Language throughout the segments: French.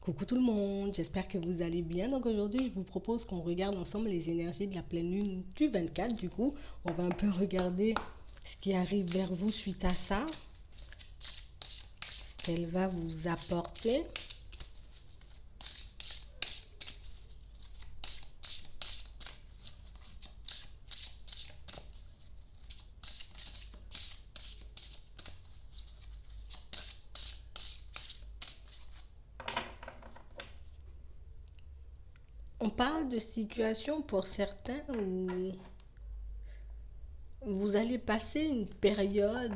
Coucou tout le monde, j'espère que vous allez bien. Donc aujourd'hui, je vous propose qu'on regarde ensemble les énergies de la pleine lune du 24. Du coup, on va un peu regarder ce qui arrive vers vous suite à ça, ce qu'elle va vous apporter. On parle de situations pour certains où vous allez passer une période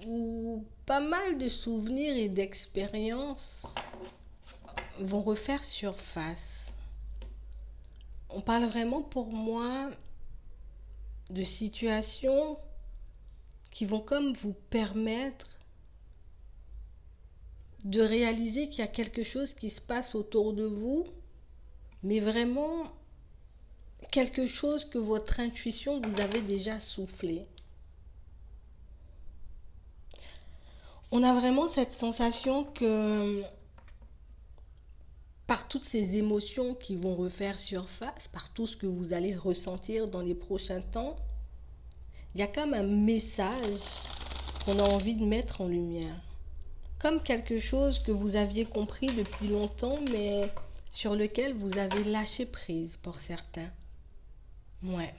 où pas mal de souvenirs et d'expériences vont refaire surface. On parle vraiment pour moi de situations qui vont comme vous permettre de réaliser qu'il y a quelque chose qui se passe autour de vous, mais vraiment quelque chose que votre intuition vous avait déjà soufflé. On a vraiment cette sensation que par toutes ces émotions qui vont refaire surface, par tout ce que vous allez ressentir dans les prochains temps, il y a comme un message qu'on a envie de mettre en lumière. Comme quelque chose que vous aviez compris depuis longtemps, mais sur lequel vous avez lâché prise pour certains. Ouais.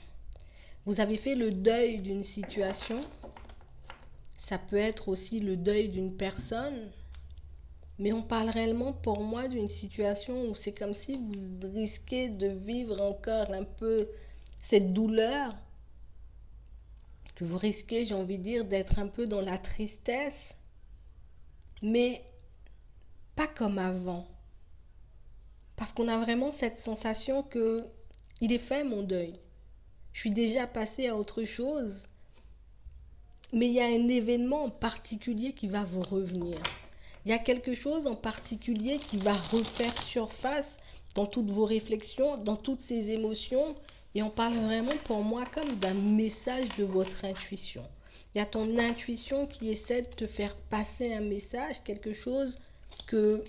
Vous avez fait le deuil d'une situation. Ça peut être aussi le deuil d'une personne. Mais on parle réellement pour moi d'une situation où c'est comme si vous risquez de vivre encore un peu cette douleur. Que vous risquez, j'ai envie de dire, d'être un peu dans la tristesse. Mais pas comme avant. Parce qu'on a vraiment cette sensation que il est fait mon deuil. Je suis déjà passée à autre chose. Mais il y a un événement en particulier qui va vous revenir. Il y a quelque chose en particulier qui va refaire surface dans toutes vos réflexions, dans toutes ces émotions. Et on parle vraiment pour moi comme d'un message de votre intuition. Il y a ton intuition qui essaie de te faire passer un message, quelque chose que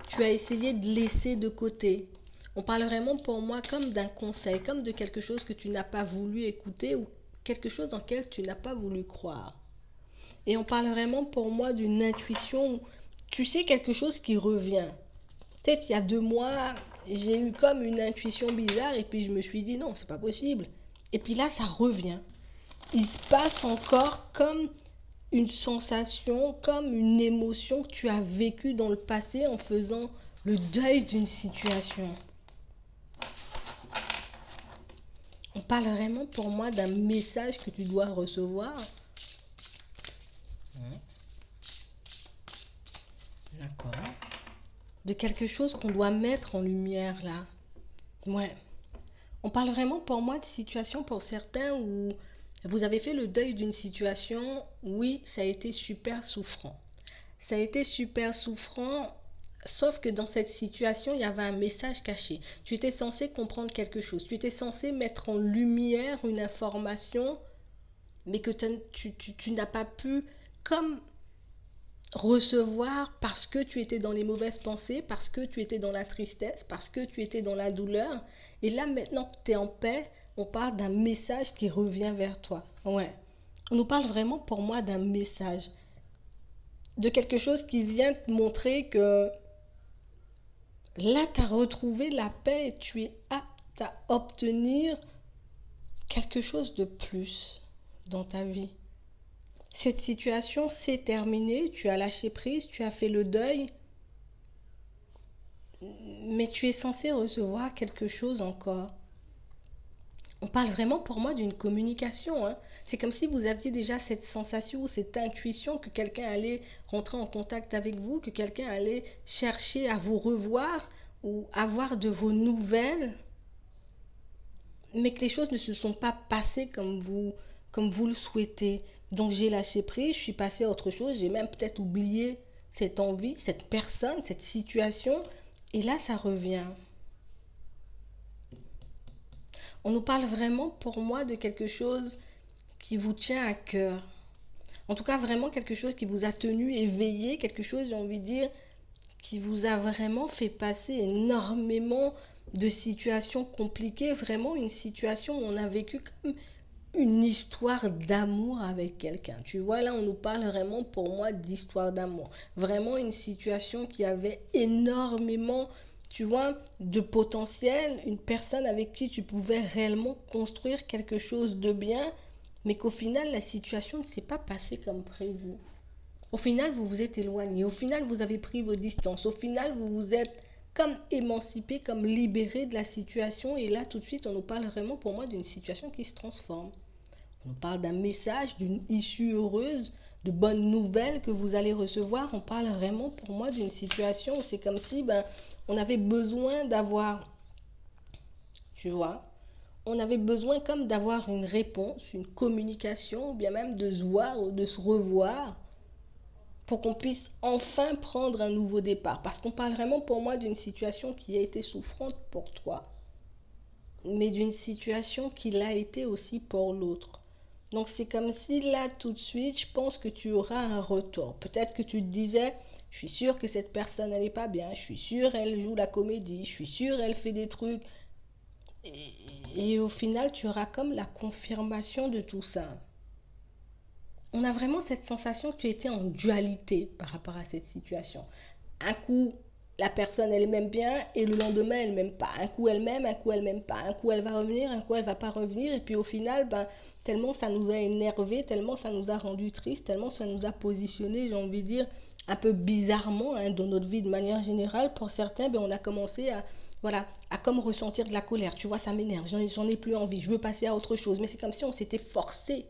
tu as essayé de laisser de côté. On parle vraiment pour moi comme d'un conseil, comme de quelque chose que tu n'as pas voulu écouter ou quelque chose dans lequel tu n'as pas voulu croire. Et on parle vraiment pour moi d'une intuition, tu sais quelque chose qui revient. Peut-être il y a 2 mois, j'ai eu comme une intuition bizarre et puis je me suis dit non, c'est pas possible. Et puis là, ça revient. Il se passe encore comme une sensation, comme une émotion que tu as vécue dans le passé en faisant le deuil d'une situation. On parle vraiment pour moi d'un message que tu dois recevoir. D'accord. De quelque chose qu'on doit mettre en lumière là. Ouais. On parle vraiment pour moi de situation pour certains où vous avez fait le deuil d'une situation. Oui, ça a été super souffrant. Ça a été super souffrant, sauf que dans cette situation, il y avait un message caché. Tu étais censé comprendre quelque chose. Tu étais censé mettre en lumière une information, mais que tu n'as pas pu comme recevoir parce que tu étais dans les mauvaises pensées, parce que tu étais dans la tristesse, parce que tu étais dans la douleur. Et là, maintenant que tu es en paix, on parle d'un message qui revient vers toi. Ouais. On nous parle vraiment pour moi d'un message. De quelque chose qui vient te montrer que là, tu as retrouvé la paix et tu es apte à obtenir quelque chose de plus dans ta vie. Cette situation s'est terminée, tu as lâché prise, tu as fait le deuil, mais tu es censé recevoir quelque chose encore. On parle vraiment pour moi d'une communication. Hein. C'est comme si vous aviez déjà cette sensation, cette intuition que quelqu'un allait rentrer en contact avec vous, que quelqu'un allait chercher à vous revoir ou avoir de vos nouvelles, mais que les choses ne se sont pas passées comme vous le souhaitez. Donc j'ai lâché prise, je suis passée à autre chose, j'ai même peut-être oublié cette envie, cette personne, cette situation, et là ça revient. On nous parle vraiment pour moi de quelque chose qui vous tient à cœur. En tout cas, vraiment quelque chose qui vous a tenu éveillé, quelque chose, j'ai envie de dire, qui vous a vraiment fait passer énormément de situations compliquées, vraiment une situation où on a vécu comme une histoire d'amour avec quelqu'un. Tu vois, là, on nous parle vraiment pour moi d'histoire d'amour. Vraiment une situation qui avait énormément, tu vois, de potentiel, une personne avec qui tu pouvais réellement construire quelque chose de bien, mais qu'au final, la situation ne s'est pas passée comme prévu. Au final, vous vous êtes éloigné. Au final, vous avez pris vos distances. Au final, vous vous êtes comme émancipé, comme libéré de la situation. Et là, tout de suite, on nous parle vraiment pour moi d'une situation qui se transforme. On nous parle d'un message, d'une issue heureuse, de bonnes nouvelles que vous allez recevoir. On parle vraiment pour moi d'une situation où c'est comme si on avait besoin d'avoir, tu vois, on avait besoin comme d'avoir une réponse, une communication, ou bien même de se voir ou de se revoir pour qu'on puisse enfin prendre un nouveau départ. Parce qu'on parle vraiment pour moi d'une situation qui a été souffrante pour toi, mais d'une situation qui l'a été aussi pour l'autre. Donc c'est comme si là tout de suite, je pense que tu auras un retour. Peut-être que tu te disais, je suis sûre que cette personne elle n'est pas bien, je suis sûre elle joue la comédie, je suis sûre elle fait des trucs. Et au final, tu auras comme la confirmation de tout ça. On a vraiment cette sensation que tu étais en dualité par rapport à cette situation. Un coup, la personne elle m'aime bien et le lendemain elle m'aime pas. Un coup elle m'aime, un coup elle m'aime pas. Un coup elle va revenir, un coup elle va pas revenir. Et puis au final, tellement ça nous a énervé, tellement ça nous a rendu triste, tellement ça nous a positionné, j'ai envie de dire, un peu bizarrement dans notre vie de manière générale. Pour certains, on a commencé à voilà, à comme ressentir de la colère. Tu vois, ça m'énerve, j'en ai plus envie, je veux passer à autre chose. Mais c'est comme si on s'était forcé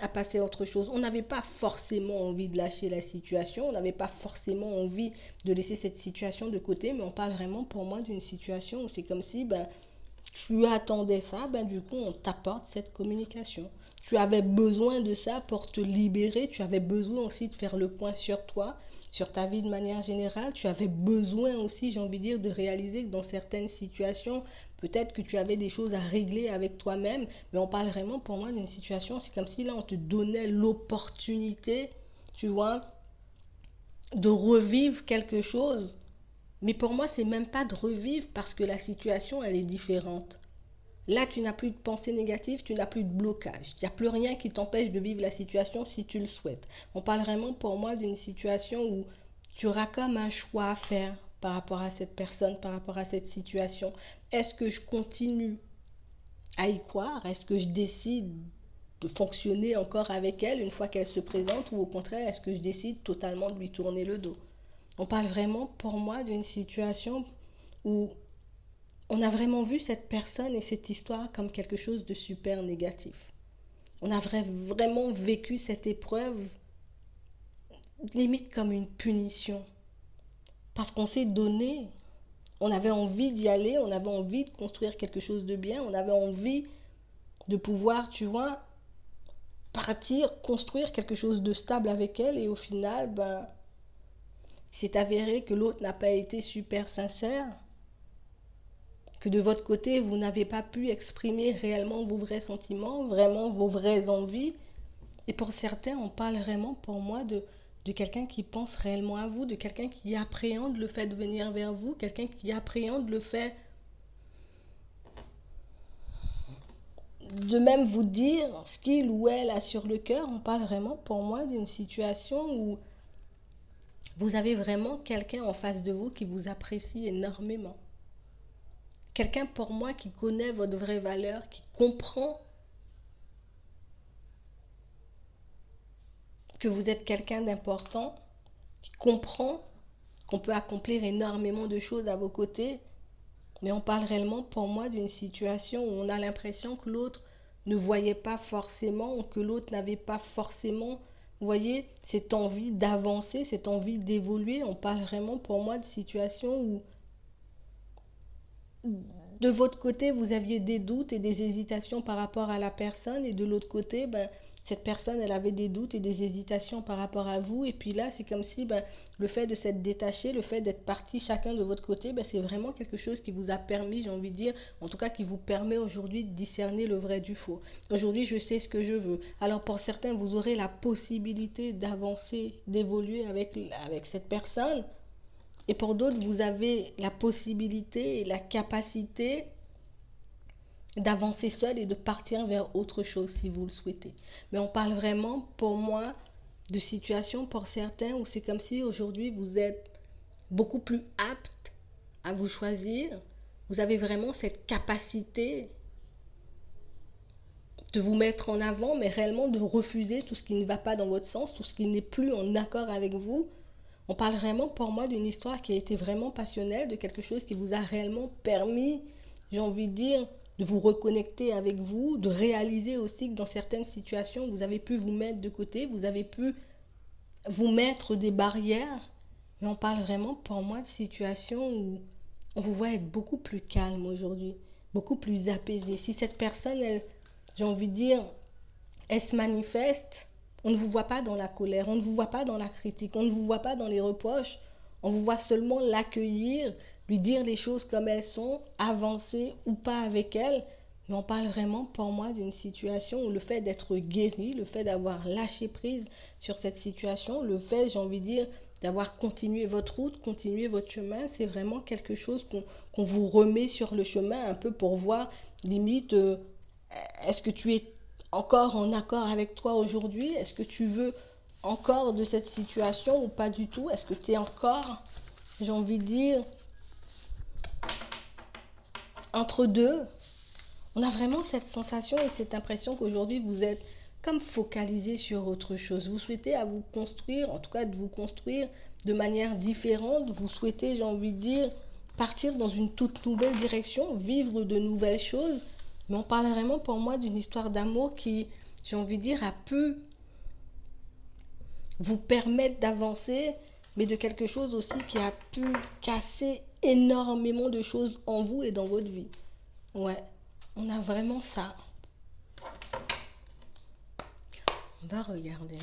à passer à autre chose. On n'avait pas forcément envie de lâcher la situation, on n'avait pas forcément envie de laisser cette situation de côté, mais on parle vraiment pour moi d'une situation où c'est comme si tu attendais ça, du coup on t'apporte cette communication. Tu avais besoin de ça pour te libérer, tu avais besoin aussi de faire le point sur toi, sur ta vie de manière générale, tu avais besoin aussi, j'ai envie de dire, de réaliser que dans certaines situations, peut-être que tu avais des choses à régler avec toi-même, mais on parle vraiment pour moi d'une situation, c'est comme si là on te donnait l'opportunité, tu vois, de revivre quelque chose. Mais pour moi, c'est même pas de revivre parce que la situation, elle est différente. Là, tu n'as plus de pensée négative, tu n'as plus de blocage. Il n'y a plus rien qui t'empêche de vivre la situation si tu le souhaites. On parle vraiment pour moi d'une situation où tu auras comme un choix à faire par rapport à cette personne, par rapport à cette situation. Est-ce que je continue à y croire? Est-ce que je décide de fonctionner encore avec elle une fois qu'elle se présente ou au contraire, est-ce que je décide totalement de lui tourner le dos? On parle vraiment pour moi d'une situation où on a vraiment vu cette personne et cette histoire comme quelque chose de super négatif. On a vraiment vécu cette épreuve limite comme une punition. Parce qu'on s'est donné, on avait envie d'y aller, on avait envie de construire quelque chose de bien, on avait envie de pouvoir, tu vois, partir, construire quelque chose de stable avec elle et au final, c'est avéré que l'autre n'a pas été super sincère, que de votre côté, vous n'avez pas pu exprimer réellement vos vrais sentiments, vraiment vos vraies envies. Et pour certains, on parle vraiment pour moi de quelqu'un qui pense réellement à vous, de quelqu'un qui appréhende le fait de venir vers vous, quelqu'un qui appréhende le fait de même vous dire ce qu'il ou elle a sur le cœur. On parle vraiment pour moi d'une situation où vous avez vraiment quelqu'un en face de vous qui vous apprécie énormément. Quelqu'un pour moi qui connaît votre vraie valeur, qui comprend que vous êtes quelqu'un d'important, qui comprend qu'on peut accomplir énormément de choses à vos côtés, mais on parle réellement pour moi d'une situation où on a l'impression que l'autre ne voyait pas forcément, ou que l'autre n'avait pas forcément, vous voyez, cette envie d'avancer, cette envie d'évoluer. On parle vraiment pour moi de situation où de votre côté, vous aviez des doutes et des hésitations par rapport à la personne, et de l'autre côté, cette personne, elle avait des doutes et des hésitations par rapport à vous. Et puis là, c'est comme si le fait de s'être détaché, le fait d'être parti chacun de votre côté, c'est vraiment quelque chose qui vous a permis, j'ai envie de dire, en tout cas qui vous permet aujourd'hui de discerner le vrai du faux. Aujourd'hui, je sais ce que je veux. Alors pour certains, vous aurez la possibilité d'avancer, d'évoluer avec cette personne. Et pour d'autres, vous avez la possibilité et la capacité d'avancer seul et de partir vers autre chose si vous le souhaitez. Mais on parle vraiment, pour moi, de situations pour certains où c'est comme si aujourd'hui vous êtes beaucoup plus apte à vous choisir. Vous avez vraiment cette capacité de vous mettre en avant, mais réellement de refuser tout ce qui ne va pas dans votre sens, tout ce qui n'est plus en accord avec vous. On parle vraiment pour moi d'une histoire qui a été vraiment passionnelle, de quelque chose qui vous a réellement permis, j'ai envie de dire, de vous reconnecter avec vous, de réaliser aussi que dans certaines situations, vous avez pu vous mettre de côté, vous avez pu vous mettre des barrières. Mais on parle vraiment pour moi de situations où on vous voit être beaucoup plus calme aujourd'hui, beaucoup plus apaisé. Si cette personne, elle, j'ai envie de dire, elle se manifeste, on ne vous voit pas dans la colère, on ne vous voit pas dans la critique, on ne vous voit pas dans les reproches, on vous voit seulement l'accueillir, lui dire les choses comme elles sont, avancer ou pas avec elle. Mais on parle vraiment pour moi d'une situation où le fait d'être guéri, le fait d'avoir lâché prise sur cette situation, le fait, j'ai envie de dire, d'avoir continué votre route, continué votre chemin, c'est vraiment quelque chose qu'on vous remet sur le chemin un peu pour voir limite, est-ce que tu es encore en accord avec toi aujourd'hui? Est-ce que tu veux encore de cette situation ou pas du tout? Est-ce que tu es encore, j'ai envie de dire, entre deux? On a vraiment cette sensation et cette impression qu'aujourd'hui vous êtes comme focalisé sur autre chose. Vous souhaitez à vous construire, en tout cas de vous construire de manière différente. Vous souhaitez, j'ai envie de dire, partir dans une toute nouvelle direction, vivre de nouvelles choses. Mais on parle vraiment pour moi d'une histoire d'amour qui, j'ai envie de dire, a pu vous permettre d'avancer, mais de quelque chose aussi qui a pu casser énormément de choses en vous et dans votre vie. Ouais, on a vraiment ça. On va regarder.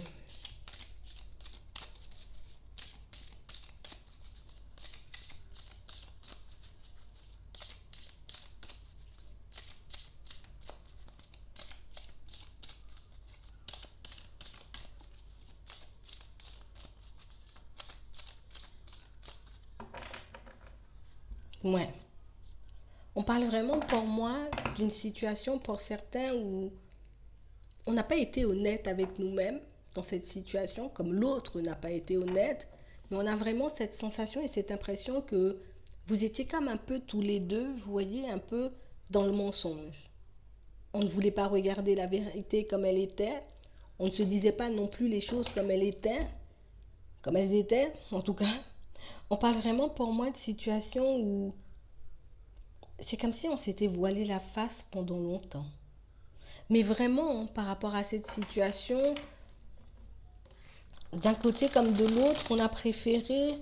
Ouais. On parle vraiment pour moi d'une situation pour certains où on n'a pas été honnête avec nous-mêmes dans cette situation, comme l'autre n'a pas été honnête, mais on a vraiment cette sensation et cette impression que vous étiez comme un peu tous les deux, vous voyez, un peu dans le mensonge. On ne voulait pas regarder la vérité comme elle était, on ne se disait pas non plus les choses comme elles étaient, en tout cas. On parle vraiment pour moi de situations où c'est comme si on s'était voilé la face pendant longtemps. Mais vraiment, par rapport à cette situation, d'un côté comme de l'autre, on a préféré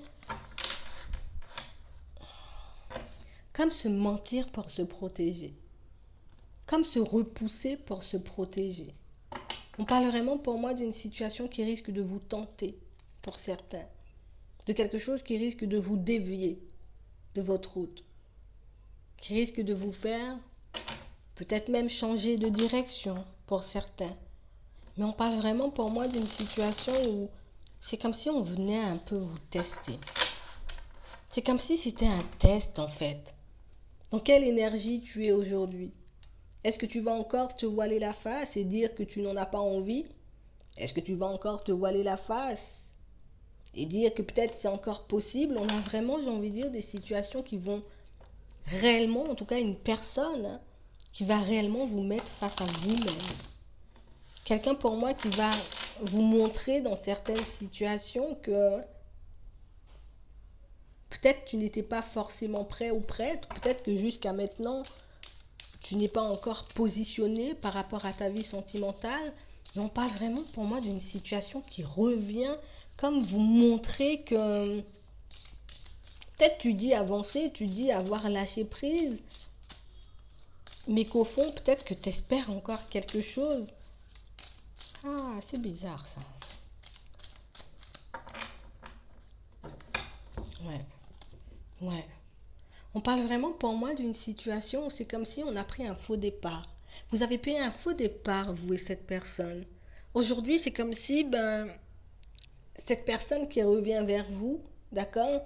comme se mentir pour se protéger, comme se repousser pour se protéger. On parle vraiment pour moi d'une situation qui risque de vous tenter, pour certains, de quelque chose qui risque de vous dévier de votre route, qui risque de vous faire peut-être même changer de direction pour certains. Mais on parle vraiment pour moi d'une situation où c'est comme si on venait un peu vous tester. C'est comme si c'était un test en fait. Dans quelle énergie tu es aujourd'hui? Est-ce que tu vas encore te voiler la face et dire que tu n'en as pas envie? Est-ce que tu vas encore te voiler la face et dire que peut-être c'est encore possible? On a vraiment, j'ai envie de dire, des situations qui vont réellement, en tout cas une personne, hein, qui va réellement vous mettre face à vous-même. Quelqu'un pour moi qui va vous montrer dans certaines situations que peut-être tu n'étais pas forcément prêt ou prête, peut-être que jusqu'à maintenant tu n'es pas encore positionné par rapport à ta vie sentimentale. Mais on parle vraiment pour moi d'une situation qui revient comme vous montrer que peut-être tu dis avancer, tu dis avoir lâché prise, mais qu'au fond peut-être que tu espères encore quelque chose. Ah, c'est bizarre ça. Ouais, ouais. On parle vraiment pour moi d'une situation où c'est comme si on a pris un faux départ. Vous avez pris un faux départ, vous et cette personne. Aujourd'hui, c'est comme si, cette personne qui revient vers vous, d'accord,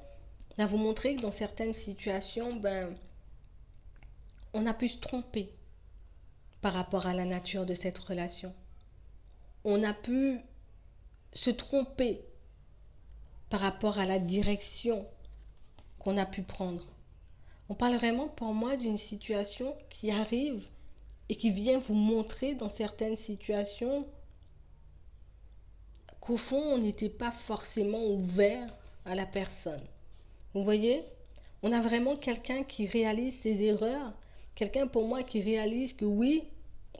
à vous montrer que dans certaines situations, on a pu se tromper par rapport à la nature de cette relation. On a pu se tromper par rapport à la direction qu'on a pu prendre. On parle vraiment pour moi d'une situation qui arrive et qui vient vous montrer dans certaines situations qu'au fond, on n'était pas forcément ouvert à la personne. Vous voyez, on a vraiment quelqu'un qui réalise ses erreurs, quelqu'un pour moi qui réalise que oui,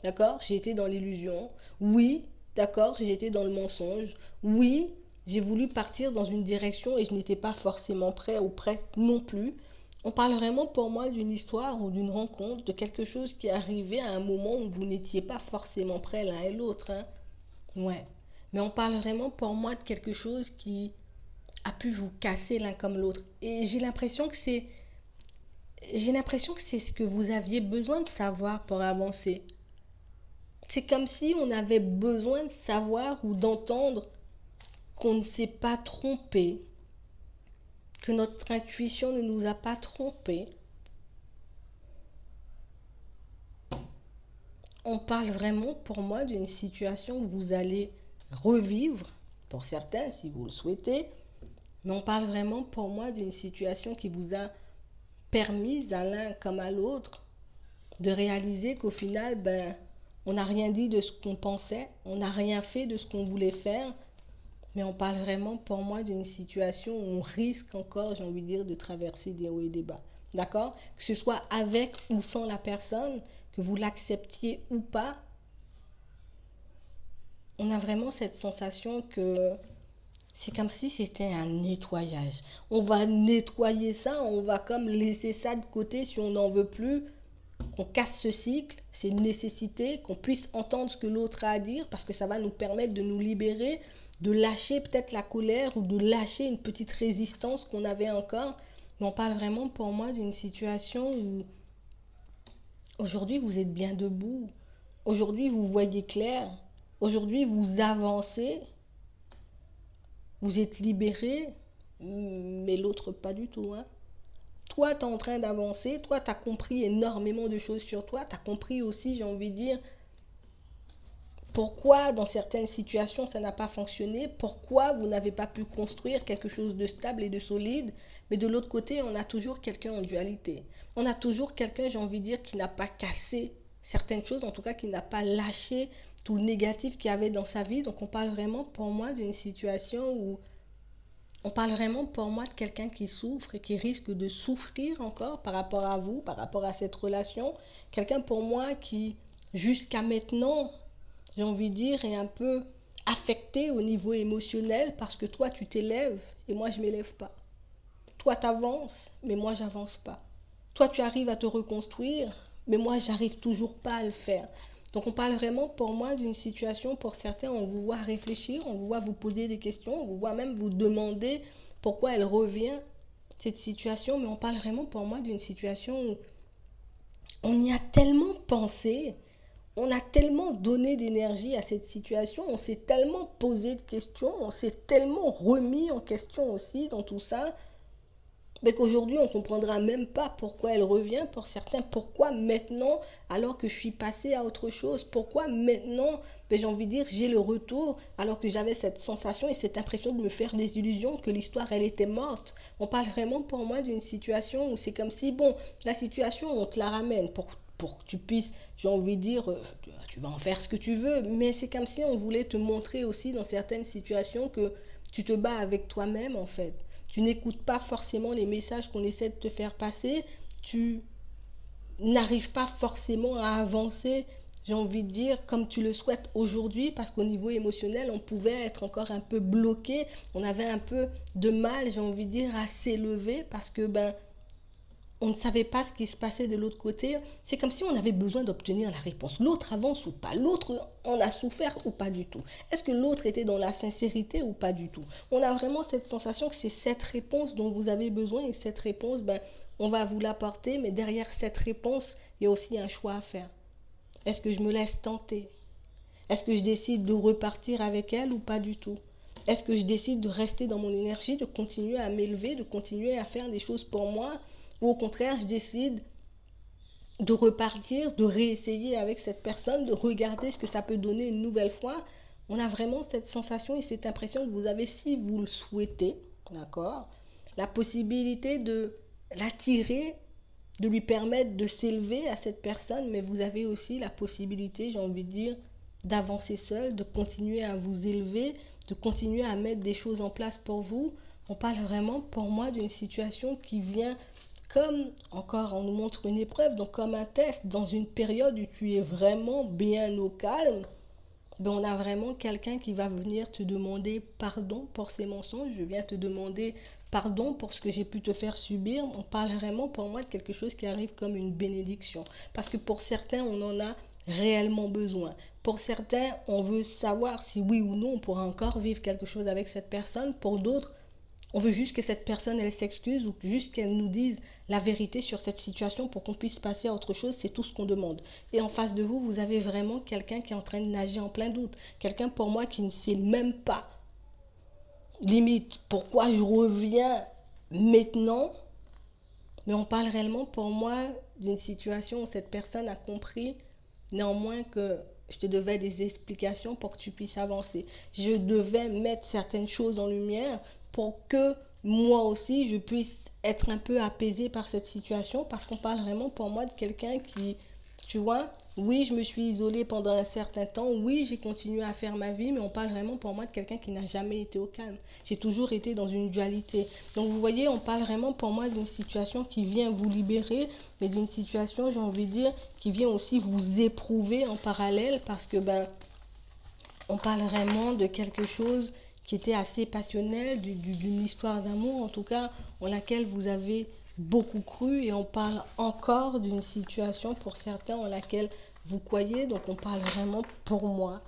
d'accord, j'ai été dans l'illusion, oui, d'accord, j'ai été dans le mensonge, oui, j'ai voulu partir dans une direction et je n'étais pas forcément prêt ou prête non plus. On parle vraiment pour moi d'une histoire ou d'une rencontre, de quelque chose qui est arrivé à un moment où vous n'étiez pas forcément prêts l'un et l'autre. Hein. Ouais. Mais on parle vraiment pour moi de quelque chose qui a pu vous casser l'un comme l'autre. Et j'ai l'impression que c'est ce que vous aviez besoin de savoir pour avancer. C'est comme si on avait besoin de savoir ou d'entendre qu'on ne s'est pas trompé, que notre intuition ne nous a pas trompés. On parle vraiment pour moi d'une situation que vous allez revivre, pour certains si vous le souhaitez, mais on parle vraiment pour moi d'une situation qui vous a permis à l'un comme à l'autre de réaliser qu'au final, on n'a rien dit de ce qu'on pensait, on n'a rien fait de ce qu'on voulait faire, mais on parle vraiment pour moi d'une situation où on risque encore, j'ai envie de dire, de traverser des hauts et des bas. D'accord? Que ce soit avec ou sans la personne, que vous l'acceptiez ou pas, on a vraiment cette sensation que c'est comme si c'était un nettoyage. On va nettoyer ça, on va comme laisser ça de côté si on n'en veut plus, qu'on casse ce cycle, c'est une nécessité, qu'on puisse entendre ce que l'autre a à dire parce que ça va nous permettre de nous libérer, de lâcher peut-être la colère ou de lâcher une petite résistance qu'on avait encore. Mais on parle vraiment pour moi d'une situation où aujourd'hui vous êtes bien debout, aujourd'hui vous voyez clair, aujourd'hui vous avancez, vous êtes libéré, mais l'autre pas du tout. Hein. Toi, tu es en train d'avancer, toi, tu as compris énormément de choses sur toi, tu as compris aussi, j'ai envie de dire, pourquoi dans certaines situations ça n'a pas fonctionné, pourquoi vous n'avez pas pu construire quelque chose de stable et de solide, mais de l'autre côté, on a toujours quelqu'un en dualité. On a toujours quelqu'un, j'ai envie de dire, qui n'a pas cassé certaines choses, en tout cas qui n'a pas lâché tout le négatif qu'il y avait dans sa vie. Donc on parle vraiment pour moi d'une situation où on parle vraiment pour moi de quelqu'un qui souffre et qui risque de souffrir encore par rapport à vous, par rapport à cette relation. Quelqu'un pour moi qui, jusqu'à maintenant, j'ai envie de dire, est un peu affecté au niveau émotionnel parce que toi, tu t'élèves et moi, je ne m'élève pas. Toi, tu avances, mais moi, je n'avance pas. Toi, tu arrives à te reconstruire, mais moi, j'arrive toujours pas à le faire. Donc, on parle vraiment pour moi d'une situation, pour certains, on vous voit réfléchir, on vous voit vous poser des questions, on vous voit même vous demander pourquoi elle revient, cette situation, mais on parle vraiment pour moi d'une situation où on y a tellement pensé, on a tellement donné d'énergie à cette situation, on s'est tellement posé de questions, on s'est tellement remis en question aussi dans tout ça, mais qu'aujourd'hui on ne comprendra même pas pourquoi elle revient pour certains, pourquoi maintenant alors que je suis passée à autre chose, pourquoi maintenant, j'ai envie de dire, j'ai le retour alors que j'avais cette sensation et cette impression de me faire des illusions, que l'histoire elle était morte. On parle vraiment pour moi d'une situation où c'est comme si, bon, la situation on te la ramène pour que tu puisses, j'ai envie de dire, tu vas en faire ce que tu veux, mais c'est comme si on voulait te montrer aussi dans certaines situations que tu te bats avec toi-même en fait. Tu n'écoutes pas forcément les messages qu'on essaie de te faire passer, tu n'arrives pas forcément à avancer, j'ai envie de dire, comme tu le souhaites aujourd'hui, parce qu'au niveau émotionnel, on pouvait être encore un peu bloqué, on avait un peu de mal, j'ai envie de dire, à s'élever, parce que on ne savait pas ce qui se passait de l'autre côté. C'est comme si on avait besoin d'obtenir la réponse. L'autre avance ou pas? L'autre en a souffert ou pas du tout? Est-ce que l'autre était dans la sincérité ou pas du tout? On a vraiment cette sensation que c'est cette réponse dont vous avez besoin et cette réponse, on va vous l'apporter, mais derrière cette réponse, il y a aussi un choix à faire. Est-ce que je me laisse tenter? Est-ce que je décide de repartir avec elle ou pas du tout? Est-ce que je décide de rester dans mon énergie, de continuer à m'élever, de continuer à faire des choses pour moi, ou au contraire, je décide de repartir, de réessayer avec cette personne, de regarder ce que ça peut donner une nouvelle fois. On a vraiment cette sensation et cette impression que vous avez, si vous le souhaitez, d'accord, la possibilité de l'attirer, de lui permettre de s'élever à cette personne, mais vous avez aussi la possibilité, j'ai envie de dire, d'avancer seul, de continuer à vous élever, de continuer à mettre des choses en place pour vous. On parle vraiment pour moi d'une situation qui vient comme, encore on nous montre une épreuve, donc comme un test, dans une période où tu es vraiment bien au calme, ben on a vraiment quelqu'un qui va venir te demander pardon pour ses mensonges. Je viens te demander pardon pour ce que j'ai pu te faire subir. On parle vraiment pour moi de quelque chose qui arrive comme une bénédiction. Parce que pour certains, on en a réellement besoin. Pour certains, on veut savoir si oui ou non on pourra encore vivre quelque chose avec cette personne. Pour d'autres, on veut juste que cette personne, elle s'excuse ou juste qu'elle nous dise la vérité sur cette situation pour qu'on puisse passer à autre chose. C'est tout ce qu'on demande. Et en face de vous, vous avez vraiment quelqu'un qui est en train de nager en plein doute. Quelqu'un pour moi qui ne sait même pas, limite, pourquoi je reviens maintenant. Mais on parle réellement pour moi d'une situation où cette personne a compris néanmoins que je te devais des explications pour que tu puisses avancer. Je devais mettre certaines choses en lumière pour que moi aussi je puisse être un peu apaisée par cette situation, parce qu'on parle vraiment pour moi de quelqu'un qui, tu vois, oui, je me suis isolée pendant un certain temps, oui, j'ai continué à faire ma vie, mais on parle vraiment pour moi de quelqu'un qui n'a jamais été au calme. J'ai toujours été dans une dualité. Donc vous voyez, on parle vraiment pour moi d'une situation qui vient vous libérer, mais d'une situation, j'ai envie de dire, qui vient aussi vous éprouver en parallèle, parce que on parle vraiment de quelque chose qui était assez passionnel, d'une histoire d'amour en tout cas, en laquelle vous avez beaucoup cru, et on parle encore d'une situation pour certains en laquelle vous croyez. Donc on parle vraiment pour moi,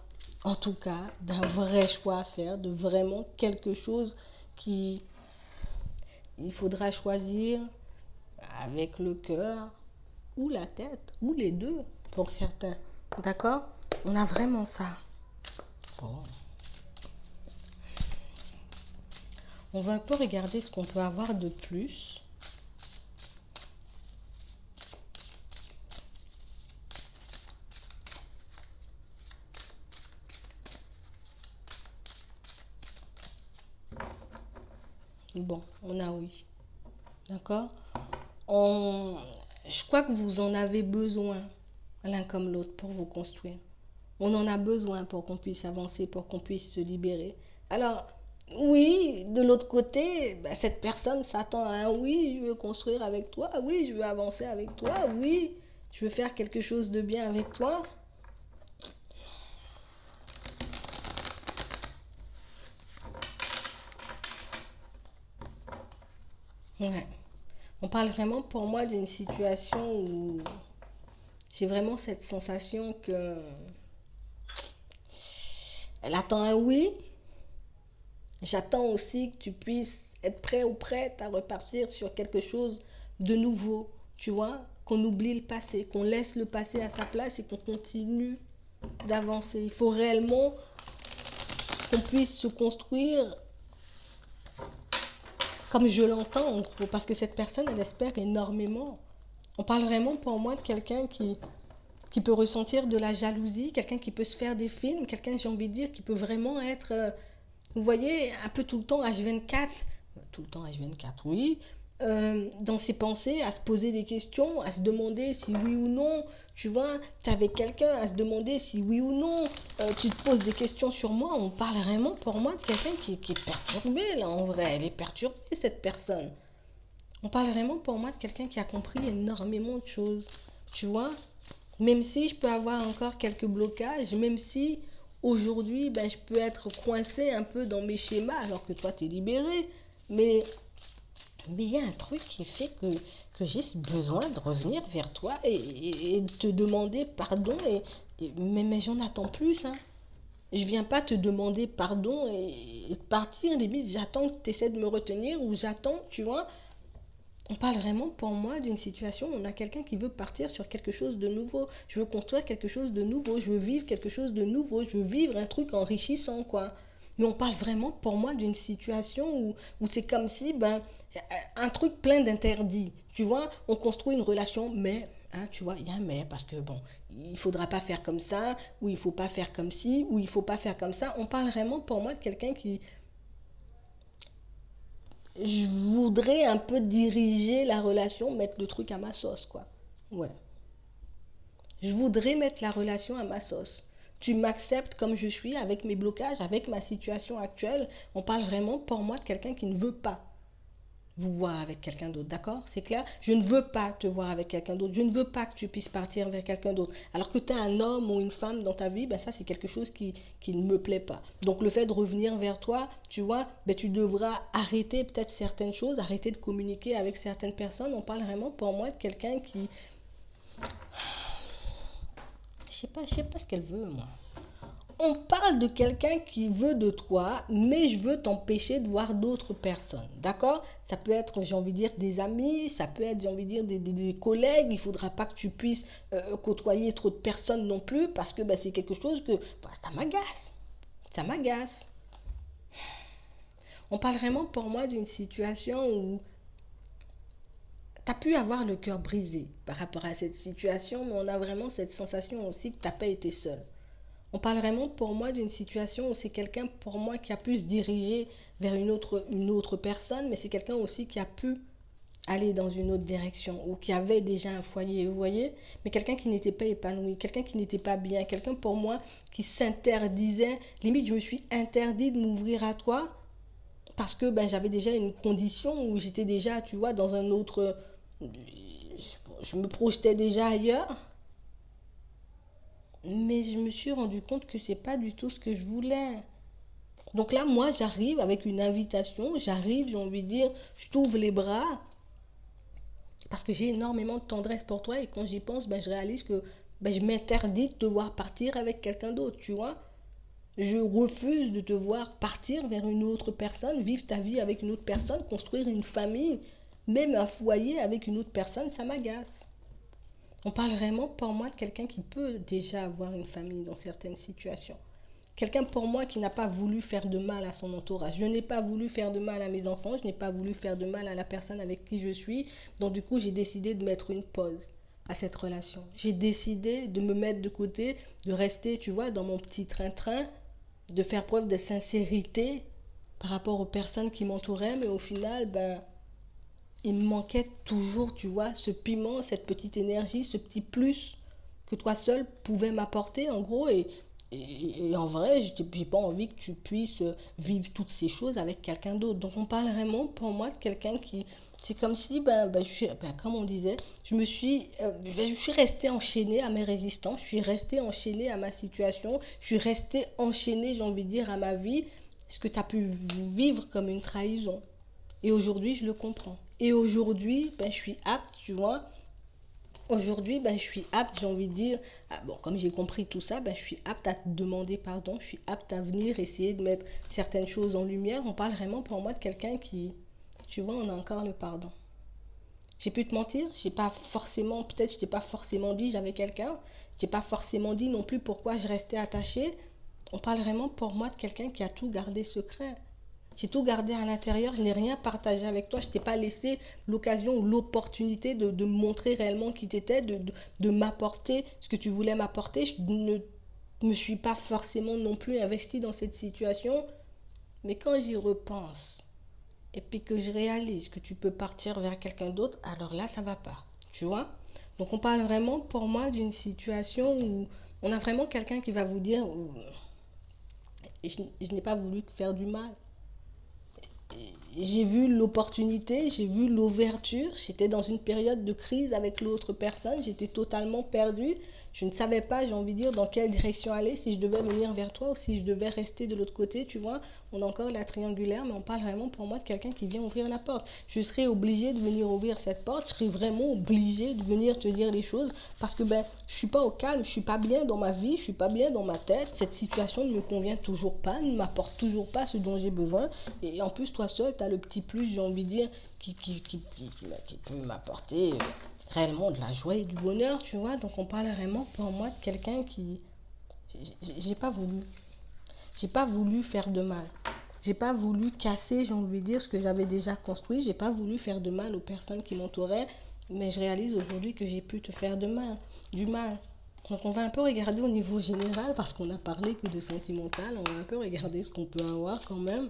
en tout cas, d'un vrai choix à faire, de vraiment quelque chose qui il faudra choisir avec le cœur ou la tête, ou les deux pour certains. D'accord? On a vraiment ça. Bon. On va un peu regarder ce qu'on peut avoir de plus. Bon, on a oui. D'accord? Je crois que vous en avez besoin, l'un comme l'autre, pour vous construire. On en a besoin pour qu'on puisse avancer, pour qu'on puisse se libérer. Alors, oui, de l'autre côté, cette personne s'attend à un oui, je veux construire avec toi, oui, je veux avancer avec toi, oui, je veux faire quelque chose de bien avec toi. Ouais. On parle vraiment pour moi d'une situation où j'ai vraiment cette sensation que elle attend un oui. J'attends aussi que tu puisses être prêt ou prête à repartir sur quelque chose de nouveau. Tu vois, qu'on oublie le passé, qu'on laisse le passé à sa place et qu'on continue d'avancer. Il faut réellement qu'on puisse se construire comme je l'entends en gros, parce que cette personne, elle espère énormément. On parle vraiment pour moi de quelqu'un qui peut ressentir de la jalousie, quelqu'un qui peut se faire des films, quelqu'un, j'ai envie de dire, qui peut vraiment être, vous voyez, un peu tout le temps H24, tout le temps H24, oui, dans ses pensées, à se poser des questions, à se demander si oui ou non, tu vois, tu es avec quelqu'un, à se demander si oui ou non, tu te poses des questions sur moi. On parle vraiment pour moi de quelqu'un qui est perturbé, là, en vrai. Elle est perturbée, cette personne. On parle vraiment pour moi de quelqu'un qui a compris énormément de choses, tu vois. Même si je peux avoir encore quelques blocages, même si aujourd'hui, je peux être coincée un peu dans mes schémas alors que toi, tu es libérée. Mais il y a un truc qui fait que j'ai besoin de revenir vers toi et de te demander pardon. Mais j'en attends plus, hein. Je viens pas te demander pardon et de partir. Limite, j'attends que tu essaies de me retenir, ou j'attends, tu vois. On parle vraiment pour moi d'une situation où on a quelqu'un qui veut partir sur quelque chose de nouveau. Je veux construire quelque chose de nouveau. Je veux vivre quelque chose de nouveau. Je veux vivre un truc enrichissant, quoi. Mais on parle vraiment pour moi d'une situation où c'est comme si, un truc plein d'interdits. Tu vois, on construit une relation, mais, hein, tu vois, il y a un mais, parce que bon, il faudra pas faire comme ça, ou il faut pas faire comme ci, ou il faut pas faire comme ça. On parle vraiment pour moi de quelqu'un qui, je voudrais un peu diriger la relation, mettre le truc à ma sauce, quoi. Ouais. Je voudrais mettre la relation à ma sauce. Tu m'acceptes comme je suis, avec mes blocages, avec ma situation actuelle. On parle vraiment pour moi de quelqu'un qui ne veut pas vous voir avec quelqu'un d'autre, d'accord? C'est clair? Je ne veux pas te voir avec quelqu'un d'autre. Je ne veux pas que tu puisses partir vers quelqu'un d'autre. Alors que tu as un homme ou une femme dans ta vie, ça c'est quelque chose qui ne me plaît pas. Donc le fait de revenir vers toi, tu vois, tu devras arrêter peut-être certaines choses, arrêter de communiquer avec certaines personnes. On parle vraiment pour moi de quelqu'un qui... Je sais pas ce qu'elle veut, moi. On parle de quelqu'un qui veut de toi, mais je veux t'empêcher de voir d'autres personnes. D'accord? Ça peut être, j'ai envie de dire, des amis, ça peut être, j'ai envie de dire, des collègues. Il ne faudra pas que tu puisses côtoyer trop de personnes non plus, parce que c'est quelque chose que ça m'agace. Ça m'agace. On parle vraiment pour moi d'une situation où tu as pu avoir le cœur brisé par rapport à cette situation, mais on a vraiment cette sensation aussi que tu n'as pas été seul. On parle vraiment pour moi d'une situation où c'est quelqu'un pour moi qui a pu se diriger vers une autre personne, mais c'est quelqu'un aussi qui a pu aller dans une autre direction ou qui avait déjà un foyer, vous voyez, mais quelqu'un qui n'était pas épanoui, quelqu'un qui n'était pas bien, quelqu'un pour moi qui s'interdisait, limite je me suis interdit de m'ouvrir à toi parce que j'avais déjà une condition où j'étais déjà, tu vois, dans un autre... Je me projetais déjà ailleurs. Mais je me suis rendu compte que c'est pas du tout ce que je voulais. Donc là, moi, j'arrive avec une invitation, j'arrive, j'ai envie de dire, je t'ouvre les bras, parce que j'ai énormément de tendresse pour toi, et quand j'y pense, je réalise que je m'interdis de te voir partir avec quelqu'un d'autre, tu vois. Je refuse de te voir partir vers une autre personne, vivre ta vie avec une autre personne, construire une famille, même un foyer avec une autre personne, ça m'agace. On parle vraiment pour moi de quelqu'un qui peut déjà avoir une famille dans certaines situations. Quelqu'un pour moi qui n'a pas voulu faire de mal à son entourage. Je n'ai pas voulu faire de mal à mes enfants, je n'ai pas voulu faire de mal à la personne avec qui je suis. Donc du coup, j'ai décidé de mettre une pause à cette relation. J'ai décidé de me mettre de côté, de rester, tu vois, dans mon petit train-train, de faire preuve de sincérité par rapport aux personnes qui m'entouraient, mais au final, il me manquait toujours, tu vois, ce piment, cette petite énergie, ce petit plus que toi seul pouvais m'apporter, en gros. Et en vrai, j'ai pas envie que tu puisses vivre toutes ces choses avec quelqu'un d'autre. Donc, on parle vraiment, pour moi, de quelqu'un qui... C'est comme si, comme on disait, je suis restée enchaînée à mes résistances, je suis restée enchaînée à ma situation, je suis restée enchaînée, j'ai envie de dire, à ma vie, ce que tu as pu vivre comme une trahison. Et aujourd'hui, je le comprends. Et aujourd'hui, je suis apte, tu vois. Aujourd'hui, je suis apte, j'ai envie de dire, comme j'ai compris tout ça, je suis apte à te demander pardon, je suis apte à venir essayer de mettre certaines choses en lumière. On parle vraiment pour moi de quelqu'un qui, tu vois, on a encore le pardon. J'ai pu te mentir, j'ai pas forcément, peut-être je t'ai pas forcément dit j'avais quelqu'un, j'ai pas forcément dit non plus pourquoi je restais attachée. On parle vraiment pour moi de quelqu'un qui a tout gardé secret. J'ai tout gardé à l'intérieur, je n'ai rien partagé avec toi, je t'ai pas laissé l'occasion ou l'opportunité de me montrer réellement qui t'étais, de m'apporter ce que tu voulais m'apporter. Je ne me suis pas forcément non plus investie dans cette situation. Mais quand j'y repense, et puis que je réalise que tu peux partir vers quelqu'un d'autre, alors là, ça va pas. Tu vois? Donc on parle vraiment pour moi d'une situation où on a vraiment quelqu'un qui va vous dire, je n'ai pas voulu te faire du mal. J'ai vu l'opportunité, j'ai vu l'ouverture. J'étais dans une période de crise avec l'autre personne. J'étais totalement perdue. Je ne savais pas, j'ai envie de dire, dans quelle direction aller, si je devais venir vers toi ou si je devais rester de l'autre côté, tu vois. On a encore la triangulaire, mais on parle vraiment pour moi de quelqu'un qui vient ouvrir la porte. Je serais obligée de venir ouvrir cette porte. Je serais vraiment obligée de venir te dire les choses parce que je suis pas au calme, je suis pas bien dans ma vie, je suis pas bien dans ma tête. Cette situation ne me convient toujours pas, ne m'apporte toujours pas ce dont j'ai besoin. Et en plus, toi seul, tu as le petit plus, j'ai envie de dire, qui peut m'apporter réellement de la joie et du bonheur, tu vois. Donc on parle vraiment pour moi de quelqu'un qui... J'ai pas voulu. J'ai pas voulu faire de mal. J'ai pas voulu casser, j'ai envie de dire, ce que j'avais déjà construit. J'ai pas voulu faire de mal aux personnes qui m'entouraient. Mais je réalise aujourd'hui que j'ai pu te faire du mal. Donc on va un peu regarder au niveau général, parce qu'on a parlé que de sentimental. On va un peu regarder ce qu'on peut avoir quand même.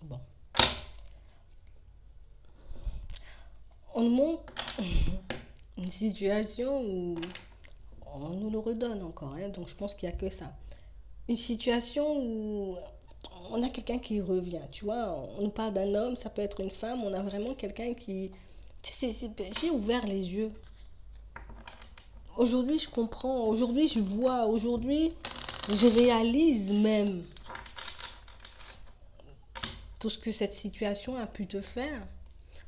Bon. On nous montre une situation où on nous le redonne encore, hein, donc je pense qu'il n'y a que ça. Une situation où on a quelqu'un qui revient, tu vois, on nous parle d'un homme, ça peut être une femme, on a vraiment quelqu'un qui... J'ai ouvert les yeux. Aujourd'hui, je comprends, aujourd'hui, je vois, aujourd'hui, je réalise même tout ce que cette situation a pu te faire.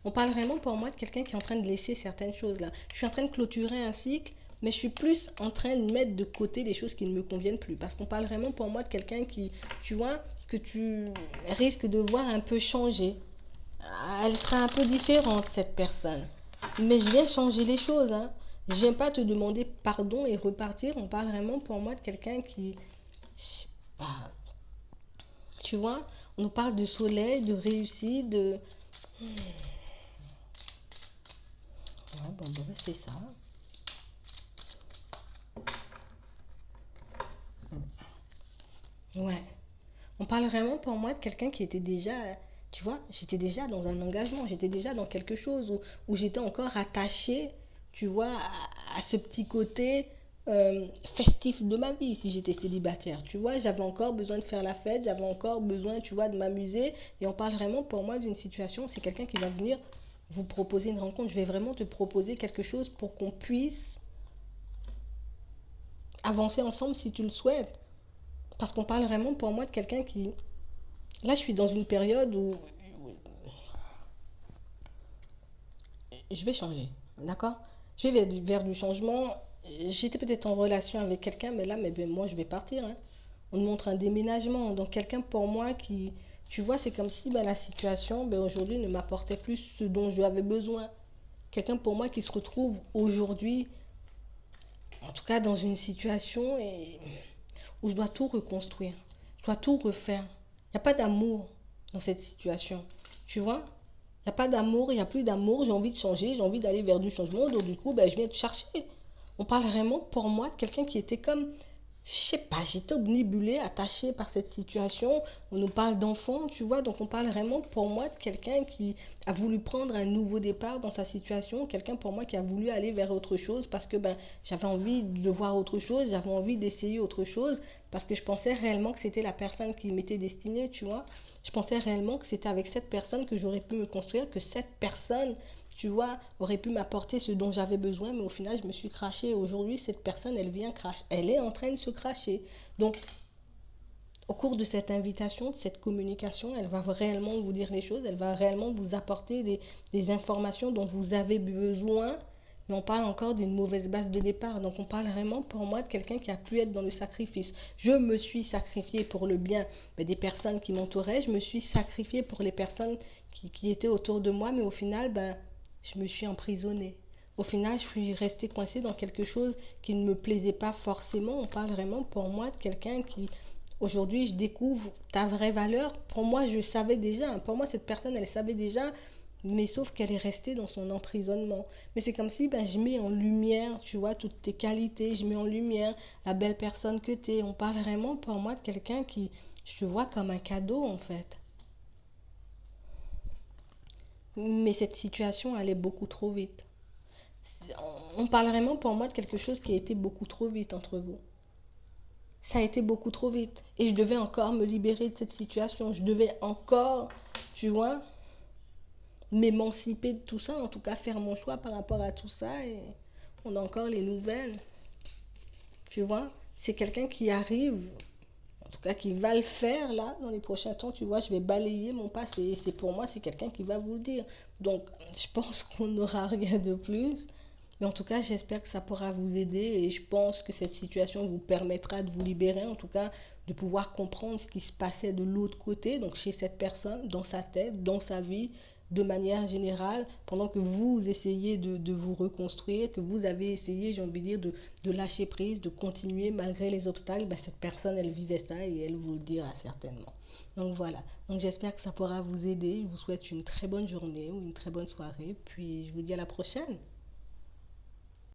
On parle vraiment pour moi de quelqu'un qui est en train de laisser certaines choses là. Je suis en train de clôturer un cycle, mais je suis plus en train de mettre de côté des choses qui ne me conviennent plus. Parce qu'on parle vraiment pour moi de quelqu'un qui, tu vois, que tu risques de voir un peu changer. Elle sera un peu différente, cette personne. Mais je viens changer les choses, hein. Je viens pas te demander pardon et repartir. On parle vraiment pour moi de quelqu'un qui, je sais pas, tu vois, on nous parle de soleil, de réussite, de... Ouais, bon, c'est ça. Ouais. On parle vraiment pour moi de quelqu'un qui était déjà, tu vois, j'étais déjà dans un engagement, j'étais déjà dans quelque chose où j'étais encore attachée, tu vois, à ce petit côté festif de ma vie si j'étais célibataire. Tu vois, j'avais encore besoin de faire la fête, j'avais encore besoin, tu vois, de m'amuser. Et on parle vraiment pour moi d'une situation, c'est quelqu'un qui va venir vous proposer une rencontre. Je vais vraiment te proposer quelque chose pour qu'on puisse avancer ensemble si tu le souhaites. Parce qu'on parle vraiment pour moi de quelqu'un qui... Là, je suis dans une période où je vais changer, d'accord? Je vais vers du changement. J'étais peut-être en relation avec quelqu'un, mais là, moi, je vais partir, hein. On me montre un déménagement. Donc, quelqu'un pour moi qui... Tu vois, c'est comme si la situation, aujourd'hui, ne m'apportait plus ce dont je avais besoin. Quelqu'un pour moi qui se retrouve aujourd'hui, en tout cas dans une situation où je dois tout reconstruire. Je dois tout refaire. Il n'y a pas d'amour dans cette situation. Tu vois? Il n'y a pas d'amour, il n'y a plus d'amour. J'ai envie de changer, j'ai envie d'aller vers du changement. Donc, du coup, je viens te chercher. On parle vraiment pour moi de quelqu'un qui était comme, je sais pas, j'étais obnubilée, attachée par cette situation. On nous parle d'enfants, tu vois. Donc, on parle vraiment pour moi de quelqu'un qui a voulu prendre un nouveau départ dans sa situation. Quelqu'un pour moi qui a voulu aller vers autre chose parce que j'avais envie de voir autre chose, j'avais envie d'essayer autre chose parce que je pensais réellement que c'était la personne qui m'était destinée, tu vois. Je pensais réellement que c'était avec cette personne que j'aurais pu me construire, que cette personne, tu vois, aurait pu m'apporter ce dont j'avais besoin, mais au final, je me suis crachée. Aujourd'hui, cette personne, elle vient cracher. Elle est en train de se cracher. Donc, au cours de cette invitation, de cette communication, elle va réellement vous dire les choses, elle va réellement vous apporter les informations dont vous avez besoin. Mais on parle encore d'une mauvaise base de départ. Donc on parle vraiment pour moi de quelqu'un qui a pu être dans le sacrifice. Je me suis sacrifiée pour le bien des personnes qui m'entouraient. Je me suis sacrifiée pour les personnes qui étaient autour de moi. Mais au final, je me suis emprisonnée. Au final, je suis restée coincée dans quelque chose qui ne me plaisait pas forcément. On parle vraiment pour moi de quelqu'un qui... Aujourd'hui, je découvre ta vraie valeur. Pour moi, je savais déjà. Pour moi, cette personne, elle savait déjà. Mais sauf qu'elle est restée dans son emprisonnement. Mais c'est comme si je mets en lumière, tu vois, toutes tes qualités. Je mets en lumière la belle personne que tu es. On parle vraiment pour moi de quelqu'un qui, je te vois comme un cadeau, en fait. Mais cette situation allait beaucoup trop vite. On parle vraiment pour moi de quelque chose qui a été beaucoup trop vite entre vous. Ça a été beaucoup trop vite. Et je devais encore me libérer de cette situation. Je devais encore, tu vois, m'émanciper de tout ça. En tout cas, faire mon choix par rapport à tout ça. Et on a encore les nouvelles. Tu vois, c'est quelqu'un qui arrive, en tout cas qui va le faire là, dans les prochains temps. Tu vois, je vais balayer mon passé. C'est pour moi, c'est quelqu'un qui va vous le dire. Donc, je pense qu'on n'aura rien de plus. Mais en tout cas, j'espère que ça pourra vous aider et je pense que cette situation vous permettra de vous libérer, en tout cas de pouvoir comprendre ce qui se passait de l'autre côté, donc chez cette personne, dans sa tête, dans sa vie, de manière générale, pendant que vous essayez de vous reconstruire, que vous avez essayé, j'ai envie de dire, de lâcher prise, de continuer malgré les obstacles, ben, cette personne, elle vivait ça et elle vous le dira certainement. Donc voilà, donc j'espère que ça pourra vous aider. Je vous souhaite une très bonne journée ou une très bonne soirée, puis je vous dis à la prochaine.